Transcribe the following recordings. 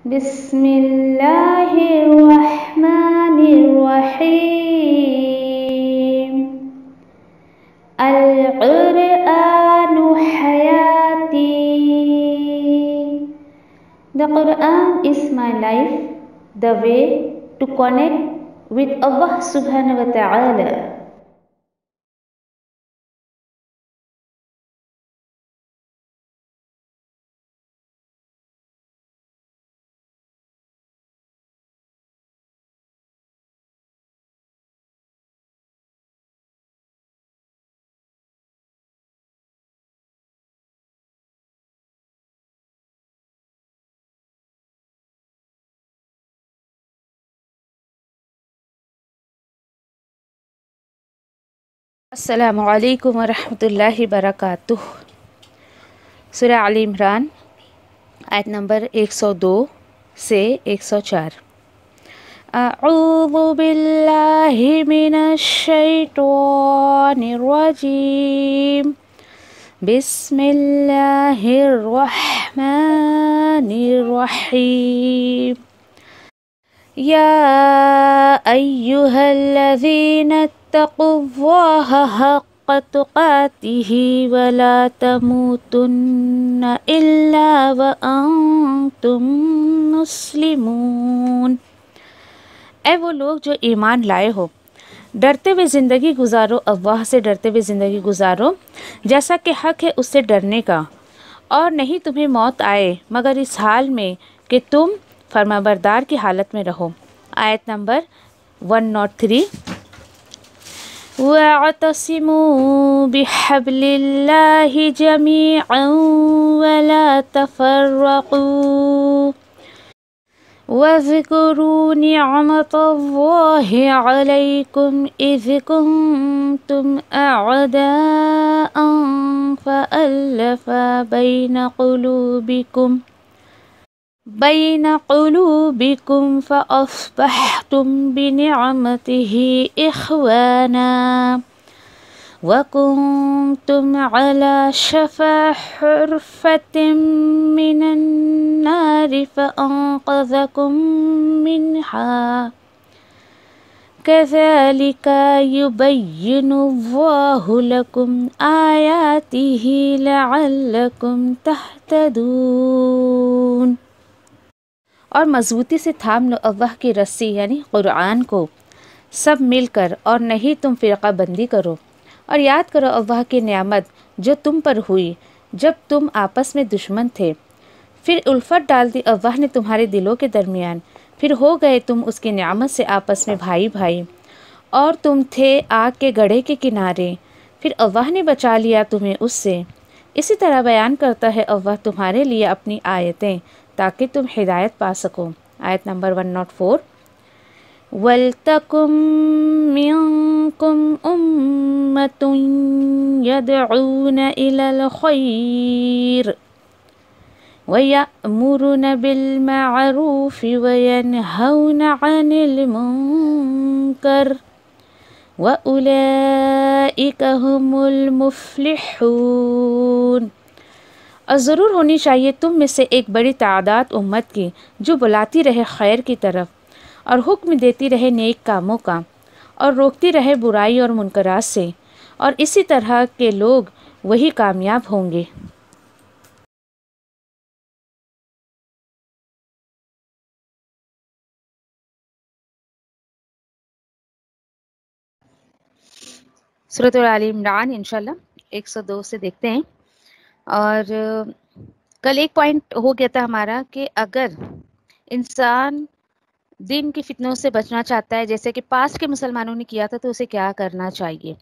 بسم اللہ الرحمن الرحیم القرآن حیاتی. The Quran is my life, the way to connect with Allah subhanahu wa ta'ala. السلام علیکم ورحمۃ اللہ وبرکاتہ. سورہ آل عمران آیت نمبر 102 سے 104. اعوذ باللہ من الشیطان الرجیم. بسم اللہ الرحمن الرحیم. یا ایہا الذین اتقوا اللہ حق تقاتہ ولا تموتن الا وانتم مسلمون. اے وہ لوگ جو ایمان لائے ہو، ڈرتے ہوئے زندگی گزارو، اللہ سے ڈرتے ہوئے زندگی گزارو جیسا کہ حق ہے اس سے ڈرنے کا، اور نہیں تمہیں موت آئے مگر اس حال میں کہ تم فرمانبردار کی حالت میں رہو. آیت نمبر 103. وَاعْتَصِمُوا بِحَبْلِ اللَّهِ جَمِيعًا وَلَا تَفَرَّقُوا وَاذْكُرُوا نِعْمَةَ اللَّهِ عَلَيْكُمْ إِذْ كُنتُمْ أَعْدَاءً فَأَلَّفَ بين قلوبكم فأصبحتم بنعمته إخوانا وكنتم على شفا حفرة من النار فأنقذكم منها كذلك يبين الله لكم آياته لعلكم تهتدون. اور مضبوطی سے تھام لو اللہ کی رسی یعنی قرآن کو سب مل کر، اور نہیں تم فرقہ بندی کرو، اور یاد کرو اللہ کی نعمت جو تم پر ہوئی جب تم آپس میں دشمن تھے، پھر الفت ڈال دی اللہ نے تمہارے دلوں کے درمیان، پھر ہو گئے تم اس کی نعمت سے آپس میں بھائی بھائی، اور تم تھے آگ کے گڑھے کے کنارے، پھر اللہ نے بچا لیا تمہیں اس سے. اسی طرح بیان کرتا ہے اللہ تمہارے لیے اپنی آیتیں تاکہ تم ہدایت پا سکو. آیت نمبر 104. وَلْتَكُن مِّنكُمْ أُمَّةٌ يَدْعُونَ إِلَى الْخَيْرِ وَيَأْمُرُونَ بِالْمَعْرُوفِ وَيَنْهَوْنَ عَنِ الْمُنكَرِ وَأُولَئِكَ هُمُ الْمُفْلِحُونَ. اور ضرور ہونی چاہیے تم میں سے ایک بڑی تعداد امت کی جو بلاتی رہے خیر کی طرف، اور حکم دیتی رہے نیک کاموں کا، اور روکتی رہے برائی اور منکرات سے، اور اسی طرح کے لوگ وہی کامیاب ہوں گے. سورۃ آل عمران انشاءاللہ 102 سے دیکھتے ہیں. اور کل ایک پوائنٹ ہو گیا تھا ہمارا کہ اگر انسان دین کے فتنوں سے بچنا چاہتا ہے جیسے کہ پاس کے مسلمانوں نے کیا تھا تو اسے کیا کرنا چاہیے.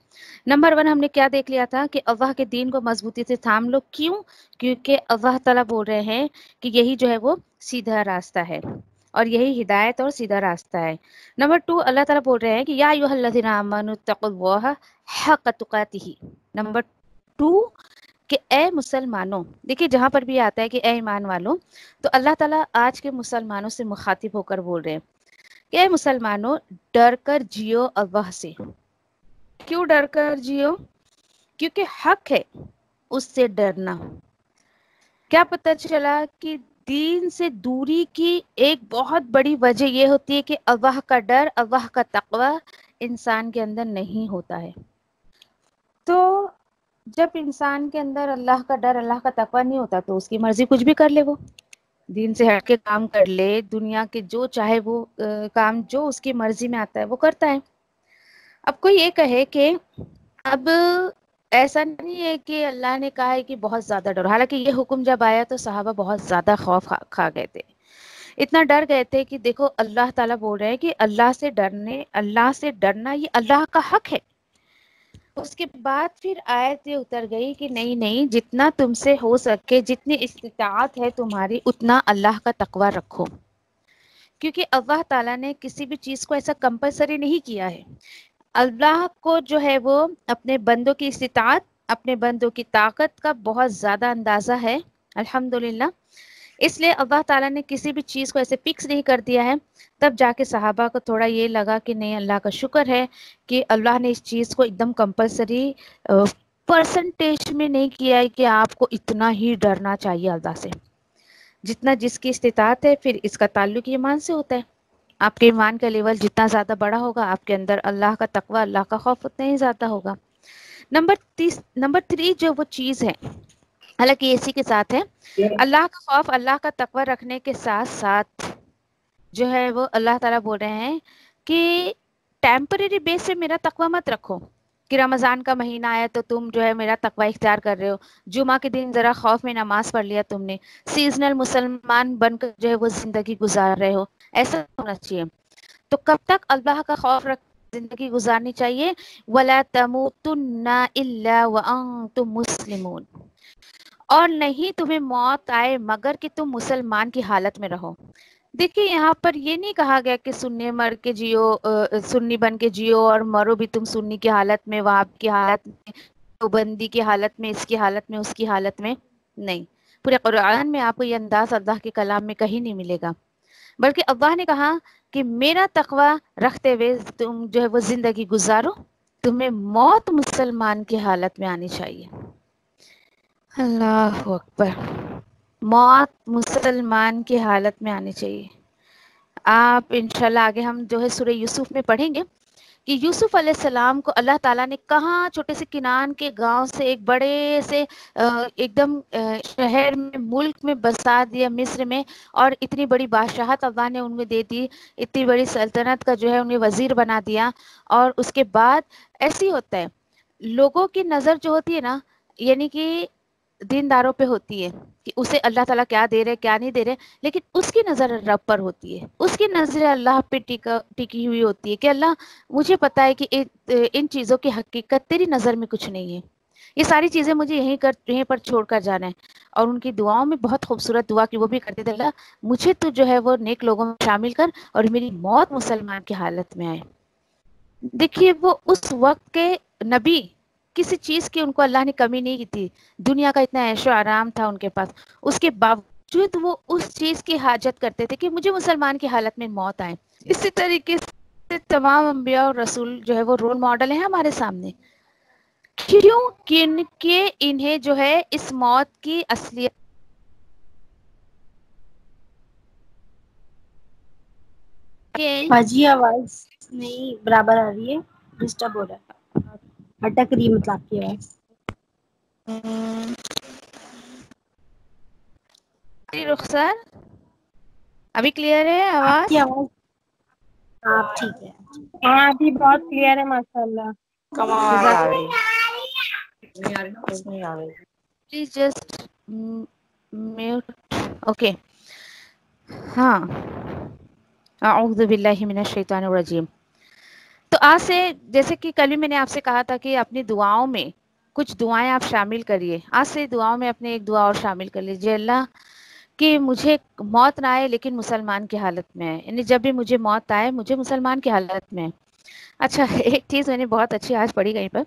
نمبر 1 ہم نے کیا دیکھ لیا تھا کہ اللہ کے دین کو مضبوطی سے تھام لو. کیوں؟ کیونکہ اللہ تعالیٰ بول رہے ہیں کہ یہی جو ہے وہ سیدھا راستہ ہے، اور یہی ہدایت اور سیدھا راستہ ہے. نمبر 2 اللہ تعالیٰ بول رہے ہیں کہ یا ایھا الذین آمنوا اتقوا اللہ حق تقاتہ. نمبر 2 کہ اے مسلمانوں، دیکھیے جہاں پر بھی آتا ہے کہ اے ایمان والوں، تو اللہ تعالیٰ آج کے مسلمانوں سے مخاطب ہو کر بول رہے ہیں کہ اے مسلمانوں ڈر کر جیو اللہ سے. کیوں ڈر کر جیو؟ کیونکہ حق ہے اس سے ڈرنا. کیا پتہ چلا کہ دین سے دوری کی ایک بہت بڑی وجہ یہ ہوتی ہے کہ اللہ کا ڈر، اللہ کا تقوی انسان کے اندر نہیں ہوتا ہے. تو جب انسان کے اندر اللہ کا ڈر، اللہ کا تقوی نہیں ہوتا تو اس کی مرضی کچھ بھی کر لے، وہ دین سے ہٹ کے کام کر لے، دنیا کے جو چاہے وہ کام جو اس کی مرضی میں آتا ہے وہ کرتا ہے. اب کوئی یہ کہے کہ اب ایسا نہیں ہے کہ اللہ نے کہا ہے کہ بہت زیادہ ڈرو، حالانکہ یہ حکم جب آیا تو صحابہ بہت زیادہ خوف کھا گئے تھے، اتنا ڈر گئے تھے کہ دیکھو اللہ تعالیٰ بول رہے ہیں کہ اللہ سے ڈرنا یہ اللہ کا حق ہے. اس کے بعد پھر آیت یہ اتر گئی کہ نہیں جتنا تم سے ہو سکے، جتنی استطاعت ہے تمہاری، اتنا اللہ کا تقوی رکھو، کیونکہ اللہ تعالیٰ نے کسی بھی چیز کو ایسا کمپلسری نہیں کیا ہے. اللہ کو جو ہے وہ اپنے بندوں کی استطاعت، اپنے بندوں کی طاقت کا بہت زیادہ اندازہ ہے الحمدللہ. اس لیے اللہ تعالیٰ نے کسی بھی چیز کو ایسے فکس نہیں کر دیا ہے. تب جا کے صحابہ کو تھوڑا یہ لگا کہ نہیں، اللہ کا شکر ہے کہ اللہ نے اس چیز کو ایک دم کمپلسری پرسنٹیج میں نہیں کیا ہے کہ آپ کو اتنا ہی ڈرنا چاہیے اللہ سے. جتنا جس کی استطاعت ہے، پھر اس کا تعلق ایمان سے ہوتا ہے. آپ کے ایمان کا لیول جتنا زیادہ بڑا ہوگا، آپ کے اندر اللہ کا تقوی، اللہ کا خوف اتنا ہی زیادہ ہوگا. نمبر 3 جو وہ چیز ہے، حالانکہ اسی کے ساتھ ہے، اللہ کا خوف، اللہ کا تقوی رکھنے کے ساتھ ساتھ جو ہے وہ اللہ تعالیٰ بول رہے ہیں کہ ٹیمپریری بیس سے میرا تقوی مت رکھو کہ رمضان کا مہینہ آیا تو تم جو ہے میرا تقوی اختیار کر رہے ہو، جمعہ کے دن ذرا خوف میں نماز پڑھ لیا تم نے، سیزنل مسلمان بن کر جو ہے وہ زندگی گزار رہے ہو. ایسا ہونا چاہیے. تو کب تک اللہ کا خوف رکھ زندگی گزارنی چاہیے؟ وَلَا تَمُوتُنَّ إِلَّا وَأَنْتُمْ مُسْلِمُونَ، اور نہیں تمہیں موت آئے مگر کہ تم مسلمان کی حالت میں رہو. دیکھیے یہاں پر یہ نہیں کہا گیا کہ سنی مر کے جیو، سنی بن کے جیو اور مرو بھی تم سنی کی حالت میں، وہاب کی حالت میں، دیوبندی کی حالت میں، اس کی حالت میں، اس کی حالت میں. نہیں، پورے قرآن میں آپ کو یہ انداز اللہ کے کلام میں کہیں نہیں ملے گا، بلکہ اللہ نے کہا کہ میرا تقوی رکھتے ہوئے تم جو ہے وہ زندگی گزارو، تمہیں موت مسلمان کی حالت میں آنی چاہیے. اللہ اکبر، موت مسلمان کی حالت میں آنی چاہیے. آپ انشاءاللہ آگے ہم جو ہے سورہ یوسف میں پڑھیں گے کہ یوسف علیہ السلام کو اللہ تعالیٰ نے کہاں چھوٹے سے کنان کے گاؤں سے ایک بڑے سے ایک دم شہر میں، ملک میں بسا دیا، مصر میں، اور اتنی بڑی بادشاہت اللہ نے ان میں دے دی، اتنی بڑی سلطنت کا جو ہے انہیں وزیر بنا دیا. اور اس کے بعد ایسی ہوتا ہے، لوگوں کی نظر جو ہوتی ہے نا، یعنی کہ دینداروں پہ ہوتی ہے کہ اسے اللہ تعالیٰ کیا دے رہے کیا نہیں دے رہے، لیکن اس کی نظر رب پر ہوتی ہے، اس کی نظر اللہ پہ ٹکی ہوئی ہوتی ہے کہ اللہ مجھے پتا ہے کہ ان چیزوں کی حقیقت تیری نظر میں کچھ نہیں ہے، یہ ساری چیزیں مجھے یہیں پر چھوڑ کر جانا ہے. اور ان کی دعاؤں میں بہت خوبصورت دعا کہ وہ بھی کرتے تھے، اللہ مجھے تو جو ہے وہ نیک لوگوں میں شامل کر اور میری موت مسلمان کی حالت میں آئے. دیکھیے وہ اس وقت کے نبی، کسی چیز کی ان کو اللہ نے کمی نہیں کی تھی، دنیا کا اتنا عیش و آرام تھا ان کے پاس، اس کے باوجود وہ اس چیز کی حاجت کرتے تھے کہ مجھے مسلمان کی حالت میں موت آئے. اسی طریقے سے تمام انبیاء اور رسول جو ہے وہ رول ماڈل ہیں ہمارے سامنے. کیوں؟ کہ انہیں جو ہے اس موت کی اصلیت باجی آواز نہیں برابر آ رہی ہے، ڈسٹرب ہو رہا ہے، اٹک رہی ہے مطلب آپ کی آواز. رخسار ابھی کلیئر ہے آپ کی آواز؟ آواز آپ ٹھیک ہے. ہاں ابھی بہت کلیئر ہے ماشاء اللہ. کم آواز آ رہی ہے. Please just mute. اوکے. ہاں، اعوذ باللہ من الشیطان الرجیم. تو آج سے جیسے کہ کل بھی میں نے آپ سے کہا تھا کہ اپنی دعاؤں میں کچھ دعائیں آپ شامل کریے. آج سے دعاؤں میں اپنے ایک دعا اور شامل کر لیجیے، اللہ کہ مجھے موت نہ آئے لیکن مسلمان کی حالت میں ہے، یعنی جب بھی مجھے موت آئے مجھے مسلمان کی حالت میں ہے. اچھا، ایک چیز میں نے بہت اچھی آج پڑھی کہیں پر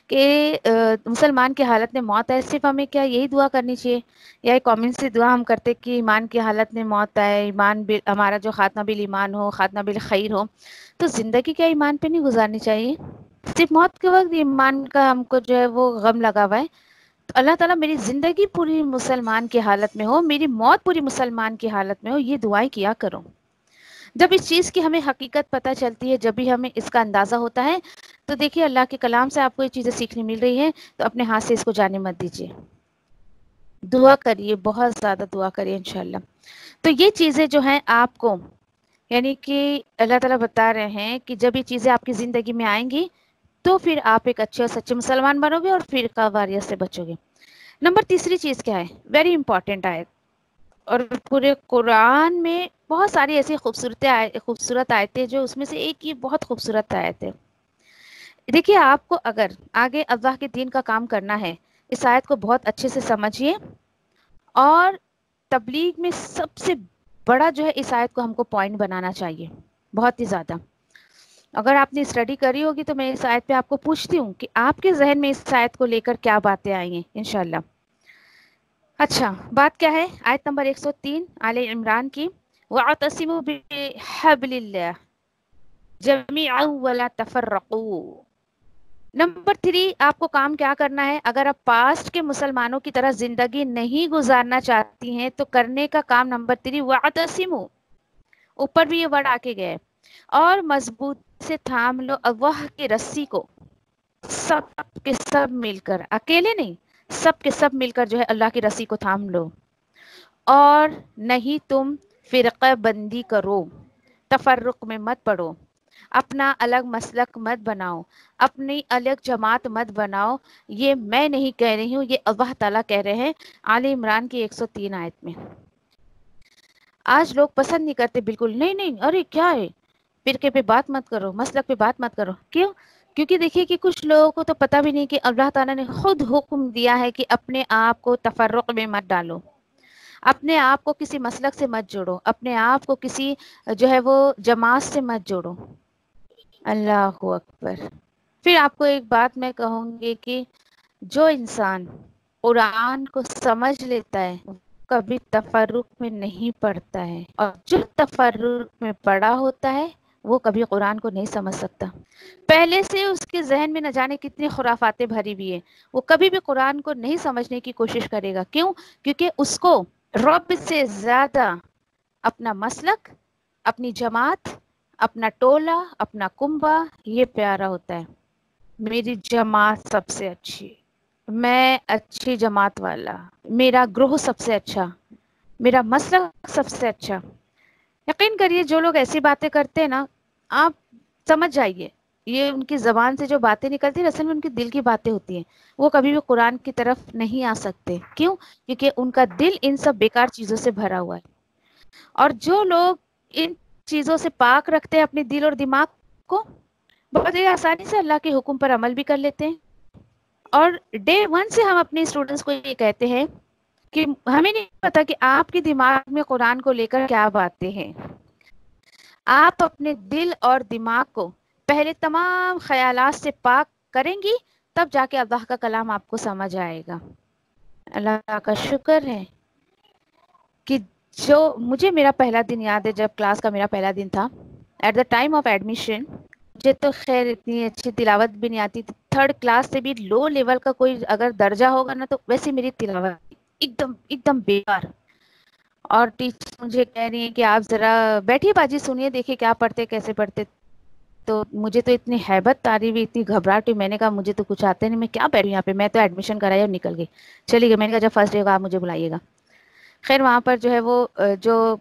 کہ مسلمان کی حالت میں موت آئے، صرف ہمیں کیا یہی دعا کرنی چاہیے یا ایک کامن سی دعا ہم کرتے کہ ایمان کی حالت میں موت آئے، ایمان ہمارا جو خاتمہ بالایمان ہو، خاتمہ بالخیر ہو. تو زندگی کیا ایمان پہ نہیں گزارنی چاہیے؟ صرف موت کے وقت ایمان کا ہم کو جو ہے وہ غم لگا ہوا ہے. تو اللہ تعالیٰ میری زندگی پوری مسلمان کی حالت میں ہو، میری موت پوری مسلمان کی حالت میں ہو، یہ دعائیں کیا کرو. جب اس چیز کی ہمیں حقیقت پتہ چلتی ہے، جب بھی ہمیں اس کا اندازہ ہوتا ہے، تو دیکھیے اللہ کے کلام سے آپ کو یہ چیزیں سیکھنے مل رہی ہیں، تو اپنے ہاتھ سے اس کو جانے مت دیجیے. دعا کریے، بہت زیادہ دعا کریے انشاءاللہ. تو یہ چیزیں جو ہیں آپ کو، یعنی کہ اللہ تعالیٰ بتا رہے ہیں کہ جب یہ چیزیں آپ کی زندگی میں آئیں گی تو پھر آپ ایک اچھے اور سچے مسلمان بنو گے اور فرقہ واریت سے بچو گے. نمبر تیسری چیز کیا ہے؟ ویری امپورٹنٹ آیت، اور پورے قرآن میں بہت ساری ایسی خوبصورت آیتیں جو اس میں سے ایک یہ بہت خوبصورت آیت ہے. دیکھیے آپ کو اگر آگے اللہ کے دین کا کام کرنا ہے، اس آیت کو بہت اچھے سے سمجھیے. اور تبلیغ میں سب سے بڑا جو ہے اس آیت کو ہم کو پوائنٹ بنانا چاہیے، بہت ہی زیادہ. اگر آپ نے اسٹڈی کری ہوگی تو میں اس آیت پہ آپ کو پوچھتی ہوں کہ آپ کے ذہن میں اس آیت کو لے کر کیا باتیں آئی ہیں انشاءاللہ. اچھا، بات کیا ہے؟ آیت نمبر 103 آل عمران کی، وَاعْتَصِمُوا بِحَبْلِ اللَّهِ جَمِيعًا وَلَا تَفَرَّقُوا. نمبر 3 آپ کو کام کیا کرنا ہے؟ اگر آپ پاسٹ کے مسلمانوں کی طرح زندگی نہیں گزارنا چاہتی ہیں تو کرنے کا کام نمبر 3 وَاعْتَصِمُوا، اوپر بھی یہ ورڈ آ کے گئے، اور مضبوط سے تھام لو اللہ کی رسی کو، سب کے سب مل کر، اکیلے نہیں، سب کے سب مل کر جو ہے اللہ کی رسی کو تھام لو. اور نہیں تم فرقہ بندی کرو، تفرق میں مت پڑو، اپنا الگ مسلک مت بناؤ، اپنی الگ جماعت مت بناؤ. یہ میں نہیں کہہ رہی ہوں، یہ اللہ تعالیٰ کہہ رہے ہیں آل عمران کی 103 آیت میں. آج لوگ پسند نہیں کرتے، بالکل نہیں، ارے کیا ہے، فرقے پہ بات مت کرو، مسلک پہ بات مت کرو. کیوں؟ کیونکہ دیکھیے کہ کچھ لوگوں کو تو پتہ بھی نہیں کہ اللہ تعالیٰ نے خود حکم دیا ہے کہ اپنے آپ کو تفرق میں مت ڈالو، اپنے آپ کو کسی مسلک سے مت جوڑو، اپنے آپ کو کسی جو ہے وہ جماعت سے مت جوڑو. اللہ اکبر. پھر آپ کو ایک بات میں کہوں گی کہ جو انسان قرآن کو سمجھ لیتا ہے کبھی تفرق میں نہیں پڑتا ہے، اور جو تفرق میں پڑا ہوتا ہے وہ کبھی قرآن کو نہیں سمجھ سکتا. پہلے سے اس کے ذہن میں نہ جانے کتنی خرافاتیں بھری ہوئی ہیں، وہ کبھی بھی قرآن کو نہیں سمجھنے کی کوشش کرے گا. کیوں؟ کیونکہ اس کو رب سے زیادہ اپنا مسلک، اپنی جماعت، اپنا ٹولہ، اپنا کنبہ یہ پیارا ہوتا ہے. میری جماعت سب سے اچھی، میں اچھی جماعت والا، میرا گروہ سب سے اچھا، میرا مسلک سب سے اچھا. یقین کریے جو لوگ ایسی باتیں کرتے ہیں نا، آپ سمجھ جائیے یہ ان کی زبان سے جو باتیں نکلتی ہیں اصل میں ان کے دل کی باتیں ہوتی ہیں. وہ کبھی بھی قرآن کی طرف نہیں آ سکتے. کیوں؟ کیونکہ ان کا دل ان سب بیکار چیزوں سے بھرا ہوا ہے. اور جو لوگ ان چیزوں سے پاک رکھتے ہیں اپنے دل اور دماغ کو، بہت ہی آسانی سے اللہ کے حکم پر عمل بھی کر لیتے ہیں. اور ڈے 1 سے ہم اپنے اسٹوڈنٹس کو یہ کہتے ہیں کہ ہمیں نہیں پتا کہ آپ کے دماغ میں قرآن کو لے کر کیا باتیں ہیں. آپ اپنے دل اور دماغ کو پہلے تمام خیالات سے پاک کریں گی، تب جا کے اللہ کا کلام آپ کو سمجھ آئے گا. اللہ کا شکر ہے کہ جو مجھے میرا پہلا دن یاد ہے، جب کلاس کا میرا پہلا دن تھا، at the time of admission مجھے تو خیر اتنی اچھی تلاوت بھی نہیں آتی تھی. 3rd کلاس سے بھی لو لیول کا کوئی اگر درجہ ہوگا نا تو ویسے میری تلاوت ایک دم بیکار. اور ٹیچر مجھے کہہ رہی ہیں کہ آپ ذرا بیٹھیے باجی سنیے دیکھیے کیا پڑھتے کیسے پڑھتے. تو مجھے تو اتنی ہیبت تاری ہوئی، اتنی گھبراہٹ ہوئی، میں نے کہا مجھے تو کچھ آتے نہیں، میں کیا بیٹھ رہی ہوں یہاں پہ. میں تو ایڈمیشن کرائی اور نکل گئی، چلی گئی. میں نے کہا جب فرسٹ ڈے ہوگا آپ مجھے بلائیے گا. خیر وہاں پر جو ہے وہ جو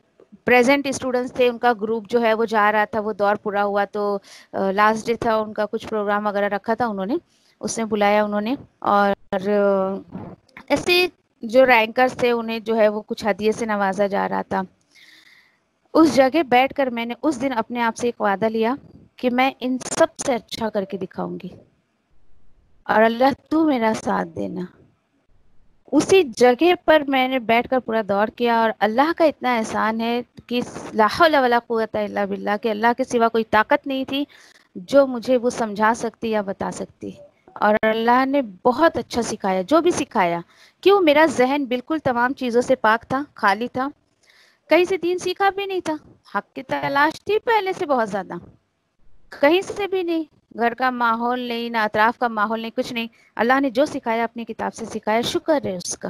پریزنٹ اسٹوڈنٹس تھے ان کا گروپ جو ہے وہ جا رہا تھا، وہ دور پورا ہوا تو لاسٹ ڈے تھا ان کا، کچھ پروگرام وغیرہ رکھا تھا انہوں نے، اس میں بلایا انہوں نے. اور ایسے جو رینکرز تھے انہیں جو ہے وہ کچھ ہدیے سے نوازا جا رہا تھا. اس جگہ بیٹھ کر میں نے اس دن اپنے آپ سے ایک وعدہ لیا کہ میں ان سب سے اچھا کر کے دکھاؤں گی، اور اللہ تو میرا ساتھ دینا. اسی جگہ پر میں نے بیٹھ کر پورا دور کیا، اور اللہ کا اتنا احسان ہے کہ لا حول ولا قوت الا باللہ، کہ اللہ کے سوا کوئی طاقت نہیں تھی جو مجھے وہ سمجھا سکتی یا بتا سکتی. اور اللہ نے بہت اچھا سکھایا جو بھی سکھایا. کیوں؟ میرا ذہن بالکل تمام چیزوں سے پاک تھا، خالی تھا، کہیں سے دین سیکھا بھی نہیں تھا. حق کی تلاش تھی پہلے سے بہت زیادہ، کہیں سے بھی نہیں. گھر کا ماحول نہیں، نہ اطراف کا ماحول نہیں، کچھ نہیں. اللہ نے جو سکھایا اپنی کتاب سے سکھایا، شکر ہے اس کا.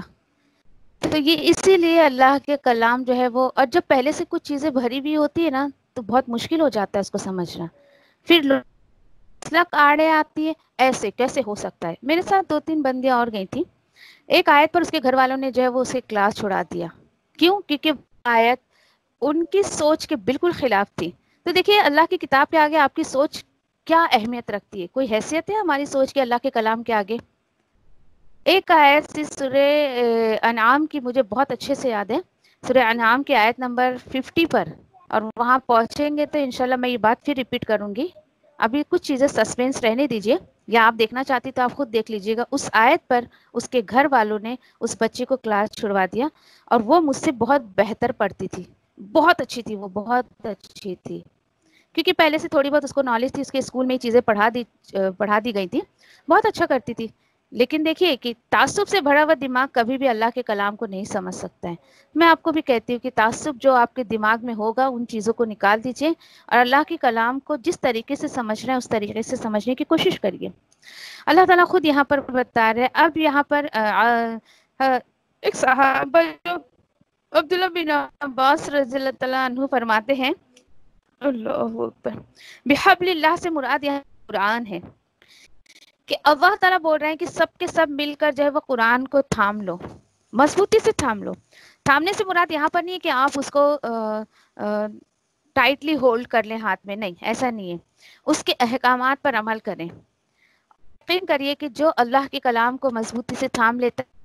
تو یہ اسی لیے اللہ کے کلام جو ہے وہ، اور جب پہلے سے کچھ چیزیں بھری ہوئی ہوتی ہے نا تو بہت مشکل ہو جاتا ہے اس کو سمجھنا. پھر مسلک آڑے آتی ہے، ایسے کیسے ہو سکتا ہے. میرے ساتھ 2-3 بندیاں اور گئی تھیں. ایک آیت پر اس کے گھر والوں نے جو ہے وہ اسے کلاس چھڑا دیا. کیوں؟ کیونکہ آیت ان کی سوچ کے بالکل خلاف تھی. تو دیکھیے اللہ کی کتاب کے آگے آپ کی سوچ کیا اہمیت رکھتی ہے؟ کوئی حیثیت ہے ہماری سوچ کے اللہ کے کلام کے آگے؟ ایک آیت سی سورہ انعام کی مجھے بہت اچھے سے یاد ہے، سورہ انعام کی آیت نمبر 50 پر، اور وہاں پہنچیں گے تو انشاءاللہ میں یہ بات پھر ریپیٹ کروں گی. ابھی کچھ چیزیں سسپینس رہنے دیجیے، یا آپ دیکھنا چاہتی تو آپ خود دیکھ لیجیے گا. اس آیت پر اس کے گھر والوں نے اس بچی کو کلاس چھڑوا دیا، اور وہ مجھ سے بہت بہتر پڑھتی تھی، بہت اچھی تھی، وہ بہت اچھی تھی، کیونکہ پہلے سے تھوڑی بہت اس کو نالج تھی، اس کے اسکول میں یہ چیزیں پڑھا دی گئی تھی، بہت اچھا کرتی تھی. لیکن دیکھیے کہ تعصب سے بھرا ہوا دماغ کبھی بھی اللہ کے کلام کو نہیں سمجھ سکتا ہے. میں آپ کو بھی کہتی ہوں کہ تعصب جو آپ کے دماغ میں ہوگا ان چیزوں کو نکال دیجیے، اور اللہ کے کلام کو جس طریقے سے سمجھنا ہے اس طریقے سے سمجھنے کی کوشش کریے. اللہ تعالیٰ خود یہاں پر بتا رہے ہیں. اب یہاں پر ایک صحابہ جو عبداللہ بن عباس رضی اللہ تعالیٰ عنہ فرماتے ہیں، اللہ اکبر، بحبل اللہ سے مراد یہاں قرآن ہے، کہ اللہ تعالیٰ بول رہے ہیں کہ سب کے سب مل کر جو ہے وہ قرآن کو تھام لو، مضبوطی سے تھام لو. تھامنے سے مراد یہاں پر نہیں ہے کہ آپ اس کو ٹائٹلی ہولڈ کر لیں ہاتھ میں، نہیں، ایسا نہیں ہے. اس کے احکامات پر عمل کریں. یقین کریے کہ جو اللہ کے کلام کو مضبوطی سے تھام لیتا ہے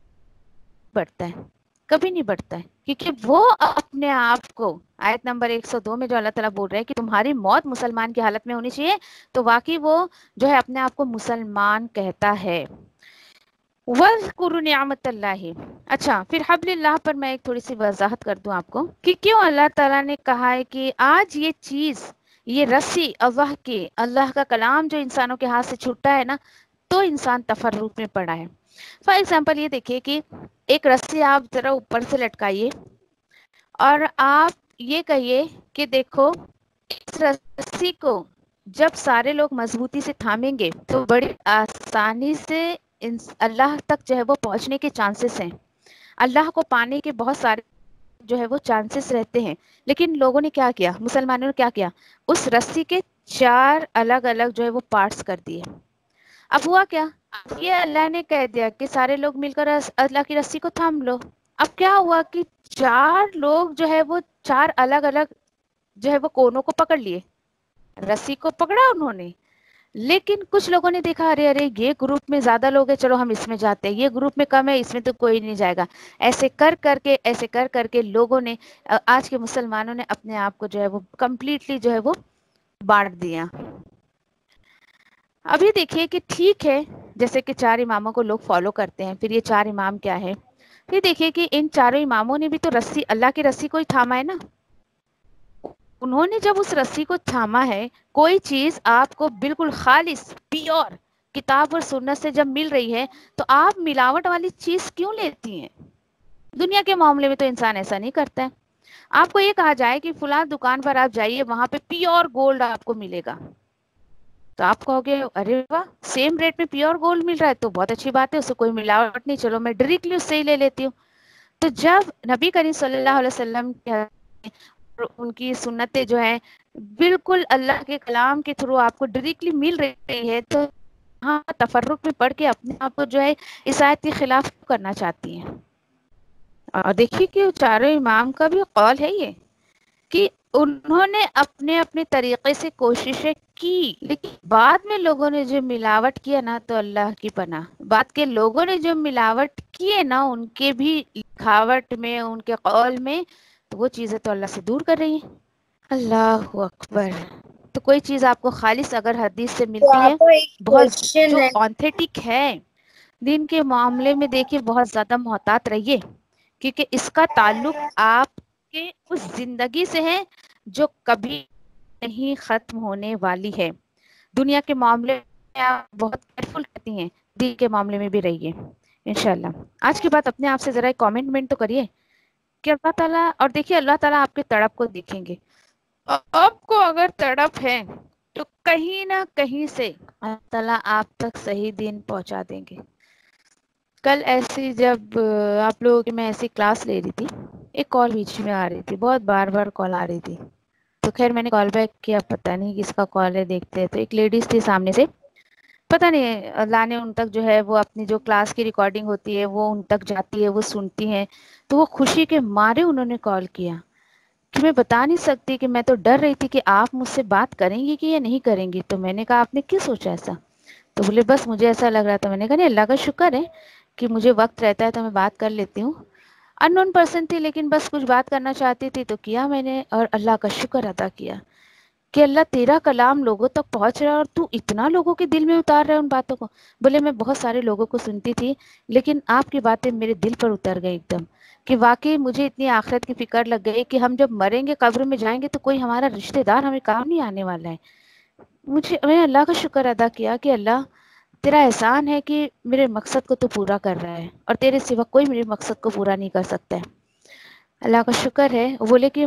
بڑھتا ہے، کبھی نہیں بڑھتا ہے، کیونکہ وہ اپنے آپ کو، آیت نمبر 102 میں جو اللہ تعالیٰ بول رہے ہیں کہ تمہاری موت مسلمان کی حالت میں ہونی چاہیے، تو واقعی وہ جو ہے اپنے آپ کو مسلمان کہتا ہے. وَاذْكُرُوا نِعْمَتَ اللَّهِ. اچھا، پھر حبل اللہ پر میں ایک تھوڑی سی وضاحت کر دوں آپ کو کہ کیوں اللہ تعالیٰ نے کہا ہے کہ آج یہ چیز، یہ رسی اللہ کا کلام جو انسانوں کے ہاتھ سے چھوٹا ہے نا، تو انسان تفرق میں پڑا ہے. فار ایگزامپل یہ دیکھیے کہ ایک رسی آپ ذرا اوپر سے لٹکائیے، اور آپ یہ کہیے کہ دیکھو اس رسی کو جب سارے لوگ مضبوطی سے تھامیں گے تو بڑی آسانی سے اللہ تک جو ہے وہ پہنچنے کے چانسز ہیں، اللہ کو پانے کے بہت سارے جو ہے وہ چانسز رہتے ہیں. لیکن لوگوں نے کیا کیا، مسلمانوں نے کیا کیا، اس رسی کے 4 الگ الگ جو ہے وہ پارٹس کر دیے. اب ہوا کیا، یہ اللہ نے کہہ دیا کہ سارے لوگ مل کر اللہ کی رسی کو تھام لو. اب کیا ہوا کہ 4 لوگ جو ہے وہ 4 الگ الگ جو ہے وہ کونوں کو پکڑ لیے، رسی کو پکڑا انہوں نے. لیکن کچھ لوگوں نے دیکھا، ارے یہ گروپ میں زیادہ لوگ ہیں، چلو ہم اس میں جاتے ہیں، یہ گروپ میں کم ہے، اس میں تو کوئی نہیں جائے گا. ایسے کر کے لوگوں نے، آج کے مسلمانوں نے اپنے آپ کو جو ہے وہ کمپلیٹلی جو ہے وہ بانٹ دیا. ابھی دیکھیے کہ ٹھیک ہے، جیسے کہ 4 اماموں کو لوگ فالو کرتے ہیں، پھر یہ 4 امام کیا ہے، پھر دیکھیے کہ ان 4 اماموں نے بھی تو رسی، اللہ کی رسی کو ہی تھاما ہے نا. انہوں نے جب اس رسی کو تھاما ہے، کوئی چیز آپ کو بالکل خالص پیور کتاب اور سنت سے جب مل رہی ہے تو آپ ملاوٹ والی چیز کیوں لیتی ہیں؟ دنیا کے معاملے میں تو انسان ایسا نہیں کرتا ہے. آپ کو یہ کہا جائے کہ فلاں دکان پر آپ جائیے، وہاں پہ پیور گولڈ آپ کو ملے گا، تو آپ کہو گے ارے واہ، سیم ریٹ میں پیور گولڈ مل رہا ہے تو بہت اچھی بات ہے، اس سے کوئی ملاوٹ نہیں، چلو میں ڈائریکٹلی اس سے ہی لے لیتی ہوں. تو جب نبی کریم صلی اللہ علیہ وسلم ان کی سنتیں جو ہیں بالکل اللہ کے کلام کے تھرو آپ کو ڈائریکٹلی مل رہی ہے، تو ہاں تفرق میں پڑھ کے اپنے آپ کو جو ہے اس آیت کے خلاف کرنا چاہتی ہیں. اور دیکھیے کہ 4 امام کا بھی قول ہے یہ کہ انہوں نے اپنے اپنے طریقے سے کوششیں کی، لیکن بعد میں لوگوں نے جو ملاوٹ کیا نا، تو اللہ کی پناہ، بعد کے لوگوں نے جو ملاوٹ کیے نا، ان کے بھی لکھاوٹ میں، ان کے قول میں، تو وہ چیزیں تو اللہ سے دور کر رہی ہیں. اللہ اکبر. تو کوئی چیز آپ کو خالص اگر حدیث سے تو ملتی ہے، آپ کو ایک بہت کوشچن جو ہے، آتھینٹک ہے، دین کے معاملے میں دیکھیے بہت زیادہ محتاط رہیے، کیونکہ اس کا تعلق آپ کے اس زندگی سے ہے جو کبھی نہیں ختم ہونے والی ہے. دنیا کے معاملے میں آپ بہت کیئرفل رہتی ہیں، دین کے معاملے میں بھی رہیے انشاءاللہ. آج کی بات اپنے آپ سے ذرا ایک کامنٹ تو کریے کہ اللہ تعالیٰ، اور دیکھیے اللہ تعالیٰ آپ کے تڑپ کو دیکھیں گے. آپ کو اگر تڑپ ہے تو کہیں نہ کہیں سے اللہ تعالیٰ آپ تک صحیح دین پہنچا دیں گے. کل ایسی جب آپ لوگوں کی میں ایسی کلاس لے رہی تھی، ایک کال بیچ میں آ رہی تھی، بہت بار بار کال آ رہی تھی. تو خیر میں نے کال بیک کیا، پتہ نہیں کس کا کال ہے، دیکھتے ہیں تو ایک لیڈیز تھی سامنے سے، پتہ نہیں اللہ نے ان تک جو ہے وہ اپنی جو کلاس کی ریکارڈنگ ہوتی ہے وہ ان تک جاتی ہے، وہ سنتی ہیں. تو وہ خوشی کے مارے انہوں نے کال کیا کہ میں بتا نہیں سکتی کہ میں تو ڈر رہی تھی کہ آپ مجھ سے بات کریں گی کہ یا نہیں کریں گی. تو میں نے کہا آپ نے کیوں سوچا ایسا؟ تو بولے بس مجھے ایسا لگ رہا تھا. میں نے کہا نہیں، اللہ کا شکر ہے کہ مجھے وقت رہتا ہے تو میں بات کر لیتی ہوں. ان نون پرسن تھی لیکن بس کچھ بات کرنا چاہتی تھی تو کیا میں نے، اور اللہ کا شکر ادا کیا کہ اللہ تیرا کلام لوگوں تک پہنچ رہا ہے اور تو اتنا لوگوں کے دل میں اتار رہا ہے ان باتوں کو. بولے میں بہت سارے لوگوں کو سنتی تھی لیکن آپ کی باتیں میرے دل پر اتر گئی ایک دم، کہ واقعی مجھے اتنی آخرت کی فکر لگ گئی کہ ہم جب مریں گے قبر میں جائیں گے تو کوئی ہمارا رشتہ دار ہمیں کام نہیں آنے والا ہے. میں نے اللہ کا شکر ادا کیا کہ اللہ تیرا احسان ہے کہ میرے مقصد کو تو پورا کر رہا ہے اور تیرے سوا کوئی میرے مقصد کو پورا نہیں کر سکتا ہے. اللہ کا شکر ہے. بولے کہ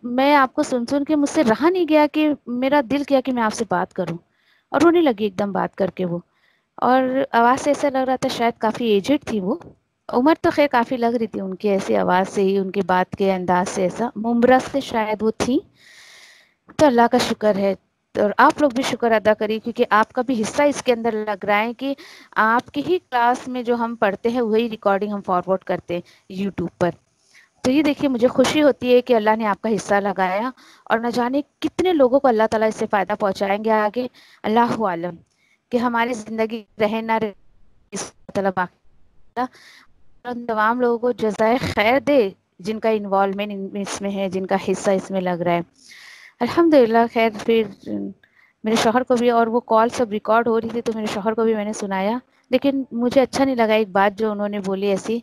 میں آپ کو سن کے مجھ سے رہا نہیں گیا کہ میرا دل کیا کہ میں آپ سے بات کروں، اور رونے لگی ایک دم بات کر کے وہ. اور آواز سے ایسا لگ رہا تھا شاید کافی ایجڈ تھی وہ، عمر تو خیر کافی لگ رہی تھی ان کی ایسی آواز سے ہی، ان کی بات کے انداز سے، ایسا ممبرا سے شاید وہ تھی. تو اللہ کا شکر ہے. اور آپ لوگ بھی شکر ادا کریے کیونکہ آپ کا بھی حصہ اس کے اندر لگ رہا ہے کہ آپ کی ہی کلاس میں جو ہم پڑھتے ہیں وہی ریکارڈنگ ہم فارورڈ کرتے ہیں یوٹیوب پر. تو یہ دیکھیے مجھے خوشی ہوتی ہے کہ اللہ نے آپ کا حصہ لگایا اور نہ جانے کتنے لوگوں کو اللہ تعالیٰ اس سے فائدہ پہنچائیں گے آگے. اللہ عالم کہ ہماری زندگی رہے نہ رہے، اس تمام لوگوں کو جزائے خیر دے جن کا انوالومنٹ اس میں ہے، جن کا حصہ اس میں لگ رہا ہے. الحمدللہ. خیر پھر میرے شوہر کو بھی، اور وہ کال سب ریکارڈ ہو رہی تھی تو میرے شوہر کو بھی میں نے سنایا، لیکن مجھے اچھا نہیں لگا ایک بات جو انہوں نے بولی ایسی.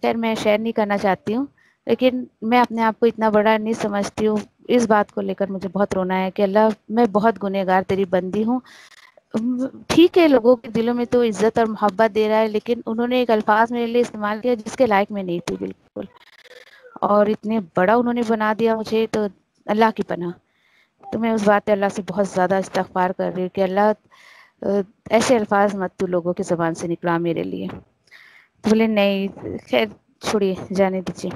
خیر میں شیئر نہیں کرنا چاہتی ہوں، لیکن میں اپنے آپ کو اتنا بڑا نہیں سمجھتی ہوں. اس بات کو لے کر مجھے بہت رونا ہے کہ اللہ میں بہت گنہگار تیری بندی ہوں. ٹھیک ہے لوگوں کے دلوں میں تو عزت اور محبت دے رہا ہے، لیکن انہوں نے ایک الفاظ میرے لیے استعمال کیا جس کے لائق میں نہیں تھی بالکل، اور اتنے بڑا انہوں نے بنا دیا مجھے، تو اللہ کی پناہ. تو میں اس بات پہ اللہ سے بہت زیادہ استغفار کر رہی ہوں کہ اللہ ایسے الفاظ مت تو لوگوں کی زبان سے نکلا میرے لیے. بولے نہیں خیر چھوڑیے، جانے دیجیے.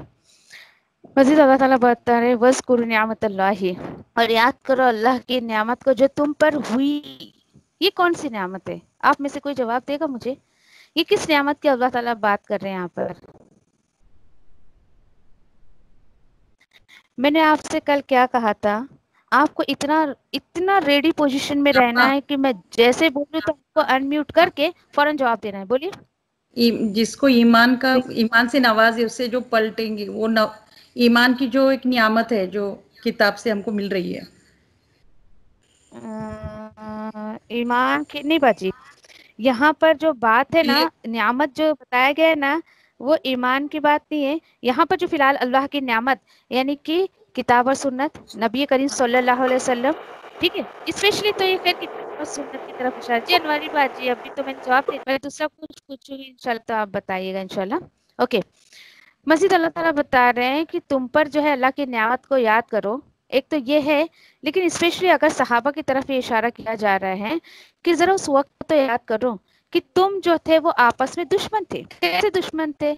مزید اللہ تعالیٰ بتا رہے وَاذْكُرْ نِعْمَتَ اللَّهِ، اور یاد کرو اللہ کی نعمت کو جو تم پر ہوئی. یہ کون سی نعمت ہے؟ آپ میں سے کوئی جواب دے گا مجھے؟ یہ کس نعمت کی اللہ تعالیٰ بات کر رہے ہیں یہاں پر؟ میں نے آپ سے کل کیا کہا تھا؟ آپ کو اتنا ریڈی پوزیشن میں رہنا ہے کہ میں جیسے بولوں تو آپ کو انمیوٹ کر کے فوراً جواب دینا ہے. بولیے. جس کو ایمان سے نوازے اسے جو پلٹیں گے، وہ ایمان کی جو ایک نعمت ہے جو کتاب سے ہم کو مل رہی ہے. ایمان کی نہیں باجی، یہاں پر جو بات ہے نا، نعمت جو بتایا گیا ہے نا، وہ ایمان کی بات نہیں ہے. یہاں پر جو فی الحال اللہ کی نعمت یعنی کہ کتاب اور سنت، نبی کریم صلی اللہ علیہ وسلم، ٹھیک ہے، اسپیشلی تو یہ خیر کتاب اور سنت کی طرف اشارہ. جی انواری باجی ابھی تو میں نے جواب دیا، میں دوسرا کچھ پوچھوں گی انشاءاللہ تو آپ بتائیے گا انشاءاللہ. اوکے. مزید اللہ تعالیٰ بتا رہے ہیں کہ تم پر جو ہے اللہ کی نعمت کو یاد کرو. ایک تو یہ ہے، لیکن اسپیشلی اگر صحابہ کی طرف یہ اشارہ کیا جا رہا ہے کہ ذرا اس وقت تو یاد کرو کہ تم جو تھے وہ آپس میں دشمن تھے. کیسے دشمن تھے؟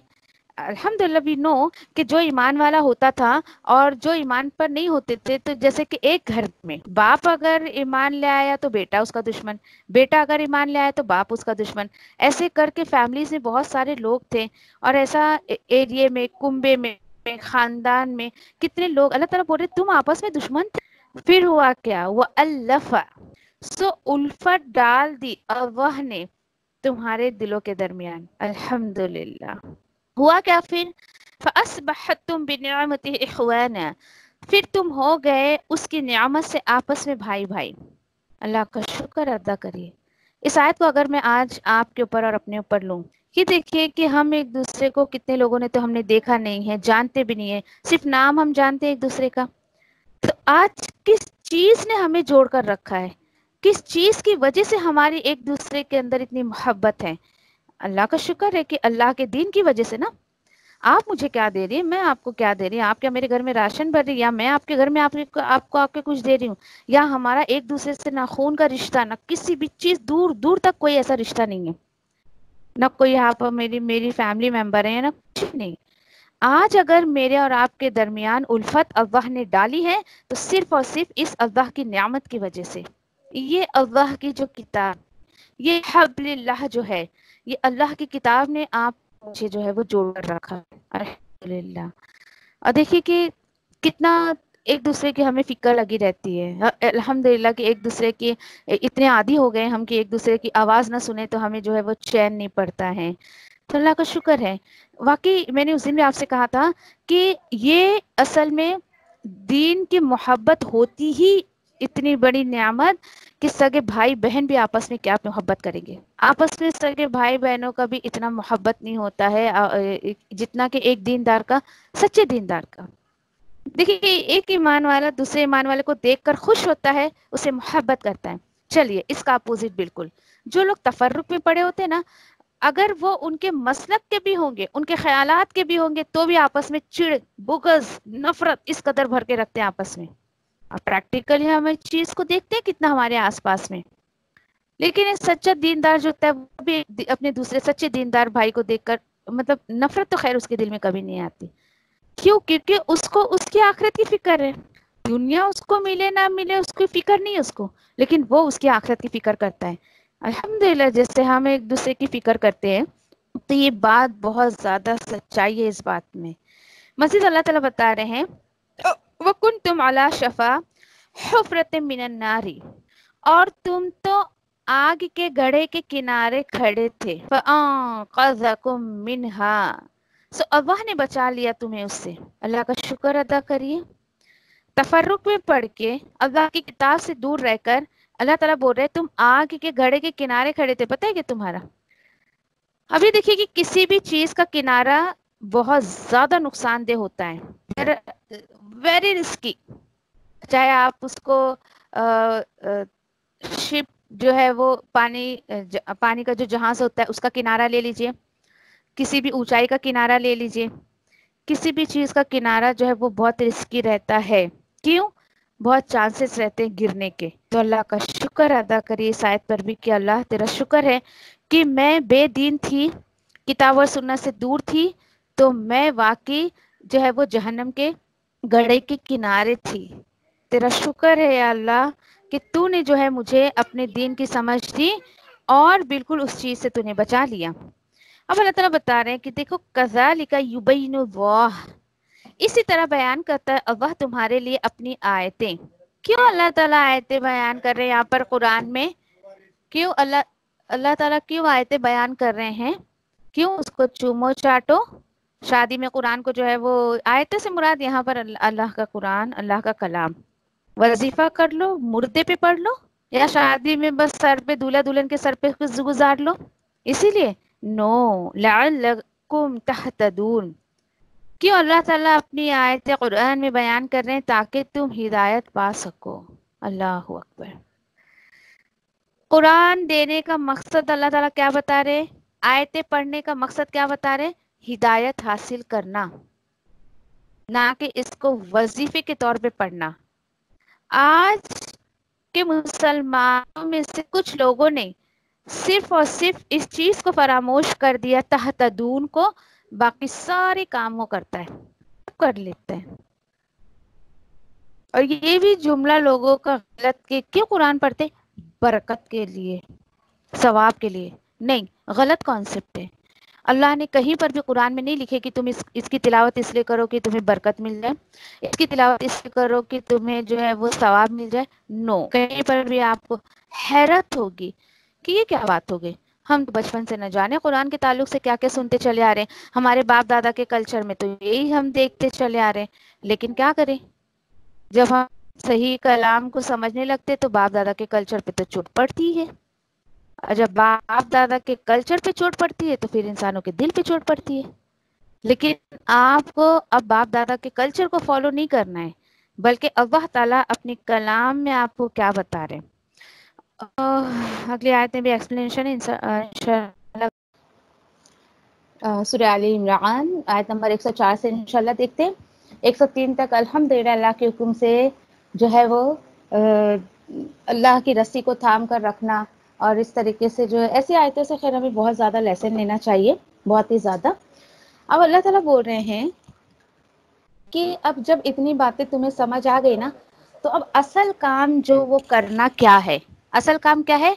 الحمدللہ وی نو کہ جو ایمان والا ہوتا تھا اور جو ایمان پر نہیں ہوتے تھے، تو جیسے کہ ایک گھر میں باپ اگر ایمان لے آیا تو بیٹا اس کا دشمن، بیٹا اگر ایمان لے آیا تو باپ اس کا دشمن. ایسے کر کے فیملیز میں بہت سارے لوگ تھے، اور ایسا ایریے میں، کنبے میں، خاندان میں کتنے لوگ اللہ تعالیٰ بول رہے تم آپس میں دشمن تھے. پھر ہوا کیا؟ وہ الفا، سو الفت ڈال دی اللہ نے تمہارے دلوں کے درمیان. الحمدللہ. ہوا کیا پھر؟ فَأَصْبَحْتُمْ بِنِعْمَتِهِ إِخْوَانًا، پھر تم ہو گئے اس کی نعمت سے آپس میں بھائی بھائی. اللہ کا شکر ادا کریے. اس آیت کو اگر میں آج آپ کے اوپر اور اپنے اوپر لوں، یہ دیکھیے کہ ہم ایک دوسرے کو کتنے لوگوں نے تو ہم نے دیکھا نہیں ہے، جانتے بھی نہیں ہے، صرف نام ہم جانتے ہیں ایک دوسرے کا. تو آج کس چیز نے ہمیں جوڑ کر رکھا ہے؟ کس چیز کی وجہ سے ہماری ایک دوسرے کے اندر اتنی محبت ہے؟ اللہ کا شکر ہے کہ اللہ کے دین کی وجہ سے نا. آپ مجھے کیا دے رہی ہیں، میں آپ کو کیا دے رہی ہوں، آپ کیا میرے گھر میں راشن بھر رہی یا میں آپ کے گھر میں آپ کو آ کے کچھ دے رہی ہوں، یا ہمارا ایک دوسرے سے نہ خون کا رشتہ، نہ کسی بھی چیز، دور دور تک کوئی ایسا رشتہ نہیں ہے، نہ کوئی آپ میری فیملی ممبر ہیں، نہ کچھ نہیں. آج اگر میرے اور آپ کے درمیان الفت اللہ نے ڈالی ہے تو صرف اور صرف اس اللہ کی نعمت کی وجہ سے. یہ اللہ کی جو کتاب، یہ حبل اللہ جو ہے، یہ اللہ کی کتاب نے آپ مجھے جو ہے وہ جوڑ کر رکھا ہے الحمدللہ. اور دیکھیے کہ کتنا ایک دوسرے کی ہمیں فکر لگی رہتی ہے الحمدللہ، کہ ایک دوسرے کی اتنے عادی ہو گئے ہم کہ ایک دوسرے کی آواز نہ سنیں تو ہمیں جو ہے وہ چین نہیں پڑتا ہے. تو اللہ کا شکر ہے. واقعی میں نے اس دن بھی آپ سے کہا تھا کہ یہ اصل میں دین کی محبت ہوتی ہی اتنی بڑی نعمت کہ سگے بھائی بہن بھی آپس میں کیا محبت کریں گے. آپس میں سگے بھائی بہنوں کا بھی اتنا محبت نہیں ہوتا ہے جتنا کہ ایک دیندار کا، سچے دیندار کا. دیکھیے ایک ایمان والا دوسرے ایمان والے کو دیکھ کر خوش ہوتا ہے، اسے محبت کرتا ہے. چلیے اس کا اپوزٹ بالکل، جو لوگ تفرق میں پڑے ہوتے ہیں نا، اگر وہ ان کے مسلک کے بھی ہوں گے، ان کے خیالات کے بھی ہوں گے، تو بھی آپس میں چڑ، بغض، نفرت اس قدر بھر کے رکھتے ہیں آپس میں. اور پریکٹیکلی ہم اس چیز کو دیکھتے ہیں کتنا ہمارے آس پاس میں. لیکن ایک سچا دیندار جو ہوتا ہے وہ بھی اپنے دوسرے سچے دیندار بھائی کو دیکھ کر مطلب نفرت تو خیر اس کے دل میں کبھی نہیں آتی. کیوں؟ کیونکہ اس کو اس کی آخرت کی فکر ہے. دنیا اس کو ملے نہ ملے اس کی فکر نہیں ہے اس کو، لیکن وہ اس کی آخرت کی فکر کرتا ہے. الحمدللہ جیسے ہم ایک دوسرے کی فکر کرتے ہیں تو یہ بات بہت زیادہ سچائی ہے اس بات میں. مزید اللہ تعالیٰ بتا رہے ہیں وَكُنْتُمْ عَلَى شَفَا حُفْرَةٍ مِّنَ النَّارِ، اور تم تو آگ کے گڑھے کے کنارے کھڑے تھے. فَأَنقَذَكُم مِّنْهَا، سو اللہ نے بچا لیا تمہیں اس سے. اللہ کا شکر ادا کریے. تفرق میں پڑھ کے اللہ کی کتاب سے دور رہ کر اللہ تعالیٰ بول رہے تم آگ کے گڑھے کے کنارے کھڑے تھے. پتہ ہے کہ تمہارا ابھی دیکھیے کہ کسی بھی چیز کا کنارہ بہت زیادہ نقصان دہ ہوتا ہے، ویری رسکی. چاہے آپ اس کو شپ جو ہے وہ پانی کا جو جہاز ہوتا ہے اس کا کنارہ لے لیجئے، کسی بھی اونچائی کا کنارہ لے لیجئے. کسی بھی چیز کا کنارہ جو ہے وہ بہت رسکی رہتا ہے. کیوں؟ بہت چانسز رہتے ہیں گرنے کے. تو اللہ کا شکر ادا کریے اس آیت پر بھی کہ اللہ تیرا شکر ہے کہ میں بے دین تھی، کتاب و سنت سے دور تھی، تو میں واقعی جو ہے وہ جہنم کے گڑھے کے کنارے تھی. تیرا شکر ہے یا اللہ کہ تو نے جو ہے مجھے اپنے دین کی سمجھ دی اور بالکل اس چیز سے تو نے بچا لیا. اب اللہ تعالیٰ بتا رہے ہیں کہ دیکھو کذالک یبین اللہ، اسی طرح بیان کرتا ہے اللہ تمہارے لیے اپنی آیتیں. کیوں اللہ تعالیٰ آیتیں بیان کر رہے ہیں یہاں پر قرآن میں؟ کیوں اللہ تعالیٰ کیوں آیتیں بیان کر رہے ہیں؟ کیوں اس کو چومو چاٹو؟ شادی میں قرآن کو جو ہے وہ آیتیں سے مراد یہاں پر اللہ کا قرآن، اللہ کا کلام. وظیفہ کر لو، مردے پہ پڑھ لو، یا شادی میں بس سر پہ دولہا دلہن کے سر پہ گزار لو. اسی لیے نو لعلکم تہتدون. کیوں اللہ تعالیٰ اپنی آیت قرآن میں بیان کر رہے ہیں؟ تاکہ تم ہدایت پا سکو. اللہ اکبر. قرآن دینے کا مقصد اللہ تعالیٰ کیا بتا رہے؟ آیتیں پڑھنے کا مقصد کیا بتا رہے؟ ہدایت حاصل کرنا، نہ کہ اس کو وظیفے کے طور پہ پڑھنا. آج کے مسلمانوں میں سے کچھ لوگوں نے صرف اور صرف اس چیز کو فراموش کر دیا، تہتدون کو، باقی سارے کام وہ کرتا ہے، کر لیتے ہیں. اور یہ بھی جملہ لوگوں کا غلط کہ کیوں قرآن پڑھتے؟ برکت کے لیے، ثواب کے لیے. نہیں، غلط کانسیپٹ ہے. اللہ نے کہیں پر بھی قرآن میں نہیں لکھے کہ تم اس کی تلاوت اس لیے کرو کہ تمہیں برکت مل جائے، اس کی تلاوت اس لیے کرو کہ تمہیں جو ہے وہ ثواب مل جائے. نو، کہیں پر بھی آپ کو حیرت ہوگی کہ یہ کیا بات ہو گئی. ہم تو بچپن سے نہ جانے قرآن کے تعلق سے کیا کیا سنتے چلے آ رہے ہیں. ہمارے باپ دادا کے کلچر میں تو یہی ہم دیکھتے چلے آ رہے ہیں. لیکن کیا کریں، جب ہم صحیح کلام کو سمجھنے لگتے تو باپ دادا کے کلچر پہ تو چوٹ پڑتی ہے. اور جب باپ دادا کے کلچر پہ چوٹ پڑتی ہے تو پھر انسانوں کے دل پہ چوٹ پڑتی ہے. لیکن آپ کو اب باپ دادا کے کلچر کو فالو نہیں کرنا ہے، بلکہ اللہ تعالیٰ اپنی کلام میں آپ کو کیا بتا رہے ہیں. اگلی آیت میں بھی ایکسپلینیشن ہے انشاءاللہ. سورہ آل عمران آیت نمبر 104 سے انشاءاللہ دیکھتے ہیں. 103 تک الحمدللہ اللہ کے حکم سے جو ہے وہ اللہ کی رسی کو تھام کر رکھنا، اور اس طریقے سے جو ہے ایسی آیتوں سے خیر ہمیں بہت زیادہ لیسن لینا چاہیے، بہت ہی زیادہ. اب اللہ تعالیٰ بول رہے ہیں کہ اب جب اتنی باتیں تمہیں سمجھ آ گئی نا، تو اب اصل کام جو وہ کرنا کیا ہے؟ اصل کام کیا ہے؟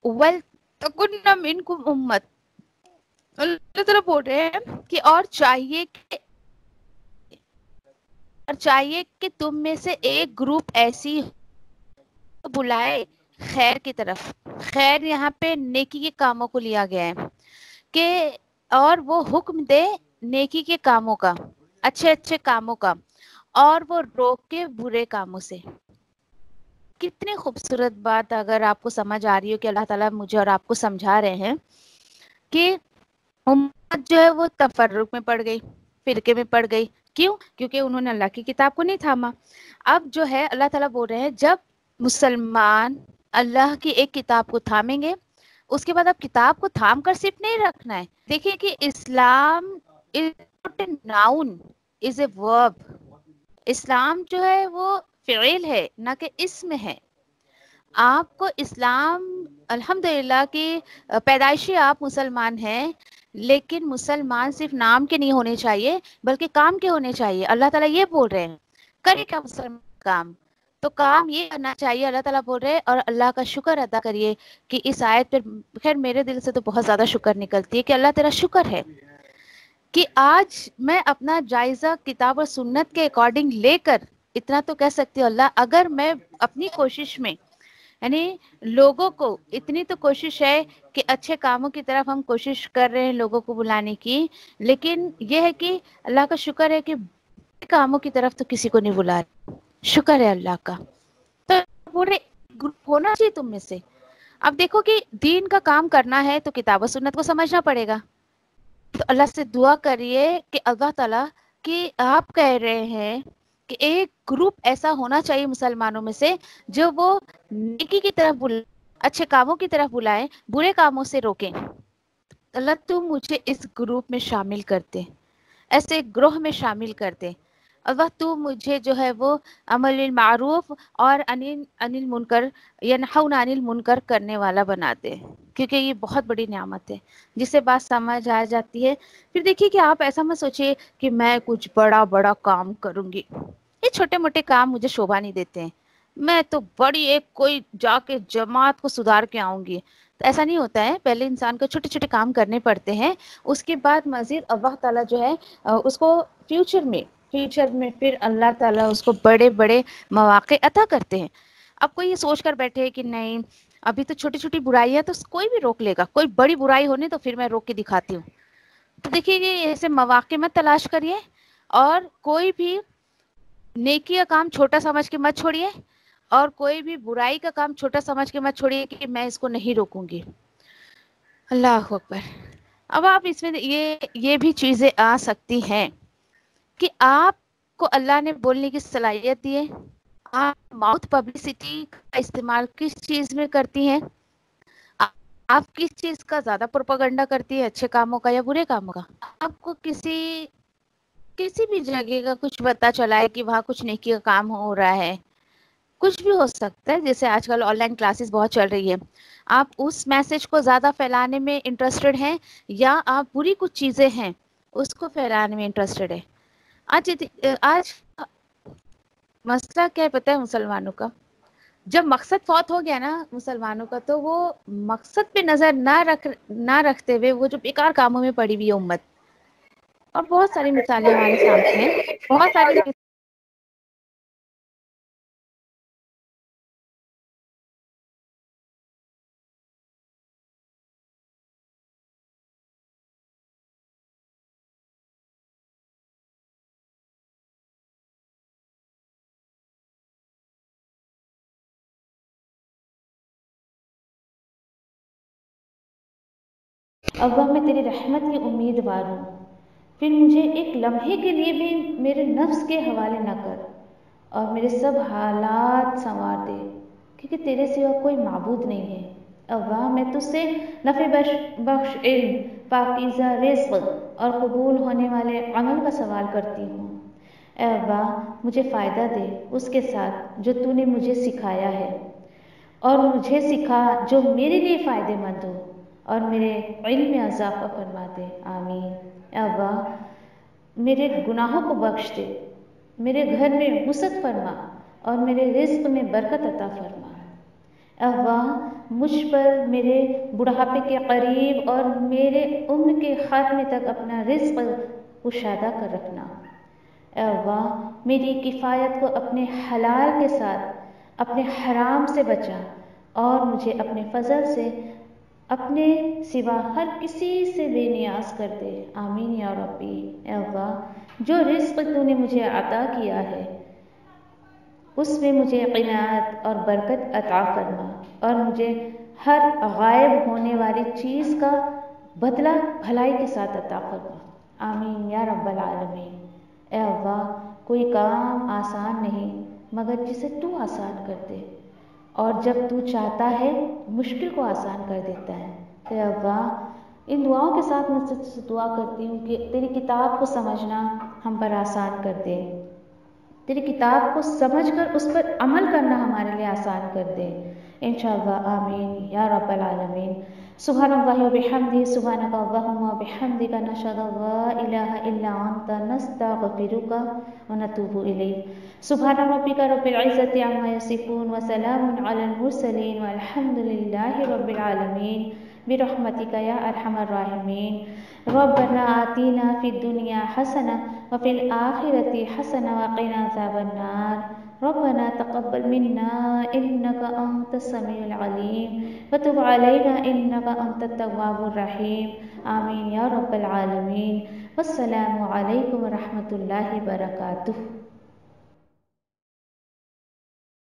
وَلْتَكُنَّ مِنْكُمْ أُمَّةٌ، اللہ تعالیٰ بول رہے ہیں کہ اور چاہیے کہ تم میں سے ایک گروپ ایسی بلائے خیر کی طرف. خیر یہاں پہ نیکی کے کاموں کو لیا گیا ہے کہ اور وہ حکم دے نیکی کے کاموں کا، اچھے اچھے کاموں کا، اور وہ روکے برے کاموں سے. کتنی خوبصورت بات اگر آپ کو سمجھ آ رہی ہو کہ اللہ تعالیٰ مجھے اور آپ کو سمجھا رہے ہیں کہ امت جو ہے وہ تفرق میں پڑ گئی، فرقے میں پڑ گئی. کیوں؟ کیونکہ انہوں نے اللہ کی کتاب کو نہیں تھاما. اب جو ہے اللہ تعالیٰ بول رہے ہیں جب مسلمان اللہ کی ایک کتاب کو تھامیں گے، اس کے بعد اب کتاب کو تھام کر صرف نہیں رکھنا ہے. دیکھیے کہ اسلام is not a noun, is a verb. اسلام جو ہے وہ فعل ہے نہ کہ اسم ہے. آپ کو اسلام الحمدللہ کی پیدائشی آپ مسلمان ہیں، لیکن مسلمان صرف نام کے نہیں ہونے چاہیے بلکہ کام کے ہونے چاہیے. اللہ تعالیٰ یہ بول رہے ہیں کرے کیا مسلمان کام؟ تو کام یہ کرنا چاہیے. اللہ تعالیٰ بول رہے ہیں اور اللہ کا شکر ادا کریے کہ اس آیت پر خیر میرے دل سے تو بہت زیادہ شکر نکلتی ہے کہ اللہ تیرا شکر ہے کہ آج میں اپنا جائزہ کتاب اور سنت کے اکارڈنگ لے کر اتنا تو کہہ سکتی ہوں اللہ اگر میں اپنی کوشش میں یعنی لوگوں کو اتنی تو کوشش ہے کہ اچھے کاموں کی طرف ہم کوشش کر رہے ہیں لوگوں کو بلانے کی، لیکن یہ ہے کہ اللہ کا شکر ہے کہ کاموں کی طرف تو کسی کو نہیں بلا رہے. شکر ہے اللہ کا. تو پورے گروپ ہونا چاہیے تم میں سے. اب دیکھو کہ دین کا کام کرنا ہے تو کتاب و سنت کو سمجھنا پڑے گا. تو اللہ سے دعا کریے کہ اللہ تعالیٰ کہ آپ کہہ رہے ہیں کہ ایک گروپ ایسا ہونا چاہیے مسلمانوں میں سے جو وہ نیکی کی طرف بلائیں، اچھے کاموں کی طرف بلائیں، برے کاموں سے روکیں. اللہ تو مجھے اس گروپ میں شامل کرتے، ایسے گروہ میں شامل کرتے. اللہ تو مجھے جو ہے وہ عمل المعروف اور انل المنکر ینہون عن المنکر کرنے والا بناتے، کیونکہ یہ بہت بڑی نعمت ہے جس سے بات سمجھ آ جاتی ہے. پھر دیکھیے کہ آپ ایسا مت سوچئے کہ میں کچھ بڑا کام کروں گی. یہ چھوٹے موٹے کام مجھے شوبھا نہیں دیتے ہیں. میں تو بڑی ایک کوئی جا کے جماعت کو سدھار کے آؤں گی. تو ایسا نہیں ہوتا ہے. پہلے انسان کو چھوٹے چھوٹے کام کرنے پڑتے ہیں، اس کے بعد مزید اللہ تعالیٰ جو ہے اس کو فیوچر میں پھر اللہ تعالیٰ اس کو بڑے بڑے مواقع عطا کرتے ہیں. اب کوئی یہ سوچ کر بیٹھے کہ نہیں ابھی تو چھوٹی چھوٹی برائیاں تو کوئی بھی روک لے گا، کوئی بڑی برائی ہونے تو پھر میں روک کے دکھاتی ہوں. تو دیکھیے یہ ایسے مواقع مت تلاش کریے، اور کوئی بھی نیکی کا کام چھوٹا سمجھ کے مت چھوڑیے، اور کوئی بھی برائی کا کام چھوٹا سمجھ کے مت چھوڑیے کہ میں اس کو نہیں روکوں گی. اللہ اکبر. اب آپ اس میں یہ بھی چیزیں آ سکتی ہیں کہ آپ کو اللہ نے بولنے کی صلاحیت دی ہے. آپ ماؤتھ پبلسٹی کا استعمال کس چیز میں کرتی ہیں؟ آپ کس چیز کا زیادہ پروپیگنڈا کرتی ہے، اچھے کاموں کا یا برے کاموں کا؟ آپ کو کسی بھی جگہ کا کچھ پتا چلا ہے کہ وہاں کچھ نیکی کا کام ہو رہا ہے، کچھ بھی ہو سکتا ہے. جیسے آج کل آن لائن کلاسز بہت چل رہی ہے، آپ اس میسج کو زیادہ پھیلانے میں انٹرسٹڈ ہیں یا آپ بری کچھ چیزیں ہیں اس کو پھیلانے میں انٹرسٹڈ ہے؟ آج مسئلہ کیا ہے پتہ ہے مسلمانوں کا؟ جب مقصد فوت ہو گیا نا مسلمانوں کا، تو وہ مقصد پہ نظر نہ رکھتے ہوئے وہ جو بیکار کاموں میں پڑی ہوئی امت. اور بہت ساری مثالیں ہمارے سامنے ہیں، بہت ساری. اللہ میں تیری رحمت کی امیدوار ہوں، پھر مجھے ایک لمحے کے لیے بھی میرے نفس کے حوالے نہ کر اور میرے سب حالات سنوار دے، کیونکہ تیرے سوا کوئی معبود نہیں ہے. اللہ میں تجھ سے نفع بخش علم، پاکیزہ رزق اور قبول ہونے والے عمل کا سوال کرتی ہوں۔ اے اللہ مجھے فائدہ دے اس کے ساتھ جو تو نے مجھے سکھایا ہے، اور مجھے سکھا جو میرے لیے فائدہ مند ہو، اور میرے علم میں اضافہ فرما دے، آمین۔ اے اللہ میرے گناہوں کو بخش دے، میرے گھر میں وسعت فرما اور میرے رزق میں برکت عطا فرما۔ اے اللہ مجھ پر میرے بڑھاپے کے قریب اور میرے عمر کے خاتمے تک اپنا رزق کشادہ کر رکھنا۔ اے اللہ میری کفایت کو اپنے حلال کے ساتھ اپنے حرام سے بچا، اور مجھے اپنے فضل سے اپنے سوا ہر کسی سے بے نیاز کر دے، آمین یا ربی۔ اے اللہ جو رزق تو نے مجھے عطا کیا ہے اس میں مجھے قناعت اور برکت عطا فرما، اور مجھے ہر غائب ہونے والی چیز کا بدلہ بھلائی کے ساتھ عطا فرما، آمین یا رب العالمین۔ اے اللہ کوئی کام آسان نہیں مگر جسے تو آسان کر دے، اور جب تو چاہتا ہے مشکل کو آسان کر دیتا ہے۔ اے اللہ ان دعاؤں کے ساتھ میں تجھ سے دعا کرتی ہوں کہ تیری کتاب کو سمجھنا ہم پر آسان کر دے، تیری کتاب کو سمجھ کر اس پر عمل کرنا ہمارے لیے آسان کر دے، انشاءاللہ آمین یا رب العالمین۔ سبحان اللہ و بحمدہ، سبحانک اللہم و بحمدک، نشہد ان لا الہ الا انت، نستغفرک و نتوب الیک۔ سبحان ربک رب العزۃ عما یصفون وسلام علی المرسلین والحمد للہ رب العالمین، برحمتک یا ارحم الراحمین۔ ربنا آتینا فی الدنیا حسنہ وفی الآخرۃ حسنہ وقنا عذاب النار۔ ربنا تقبل منا انک انت السمیع العلیم وتب علینا انک انت التواب الرحیم، آمین یا رب العالمین۔ والسلام علیکم ورحمۃ اللہ وبرکاتہ۔